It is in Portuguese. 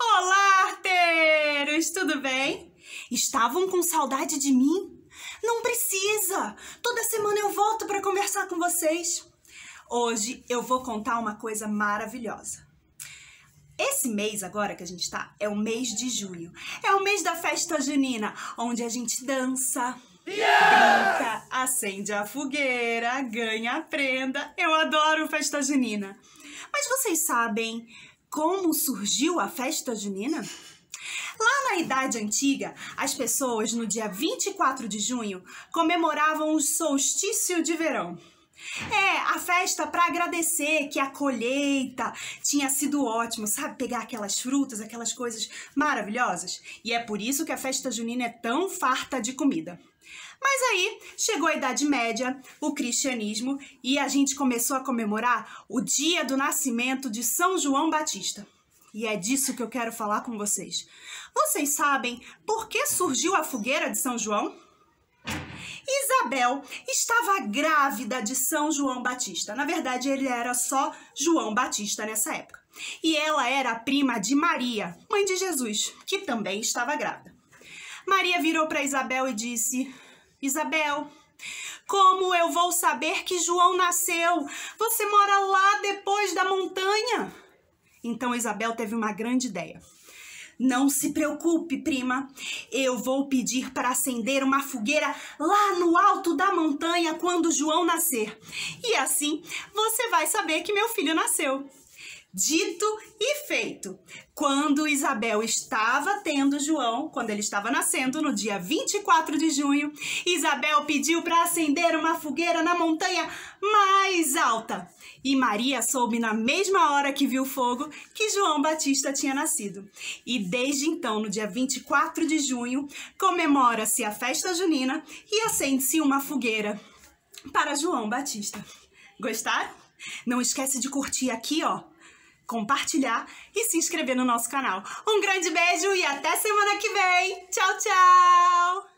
Olá, arteiros! Tudo bem? Estavam com saudade de mim? Não precisa! Toda semana eu volto para conversar com vocês. Hoje eu vou contar uma coisa maravilhosa. Esse mês agora que a gente tá é o mês de junho. É o mês da festa junina, onde a gente dança, brinca, acende a fogueira, ganha a prenda. Eu adoro festa junina. Mas vocês sabem como surgiu a festa junina? Lá na Idade Antiga, as pessoas no dia 24 de junho comemoravam o solstício de verão. A festa para agradecer que a colheita tinha sido ótima, sabe? Pegar aquelas frutas, aquelas coisas maravilhosas. E é por isso que a festa junina é tão farta de comida. Mas aí chegou a Idade Média, o cristianismo, e a gente começou a comemorar o dia do nascimento de São João Batista. E é disso que eu quero falar com vocês. Vocês sabem por que surgiu a fogueira de São João? Isabel estava grávida de São João Batista. Na verdade, ele era só João Batista nessa época. E ela era a prima de Maria, mãe de Jesus, que também estava grávida. Maria virou para Isabel e disse: Isabel, como eu vou saber que João nasceu? Você mora lá depois da montanha. Então Isabel teve uma grande ideia. Não se preocupe, prima. Eu vou pedir para acender uma fogueira lá no alto da montanha quando João nascer. E assim você vai saber que meu filho nasceu. Dito e feito. Quando Isabel estava tendo João, quando ele estava nascendo, no dia 24 de junho, Isabel pediu para acender uma fogueira na montanha mais alta. E Maria soube na mesma hora que viu o fogo que João Batista tinha nascido. E desde então, no dia 24 de junho, comemora-se a festa junina e acende-se uma fogueira para João Batista. Gostaram? Não esquece de curtir aqui, ó, compartilhar e se inscrever no nosso canal. Um grande beijo e até semana que vem. Tchau, tchau!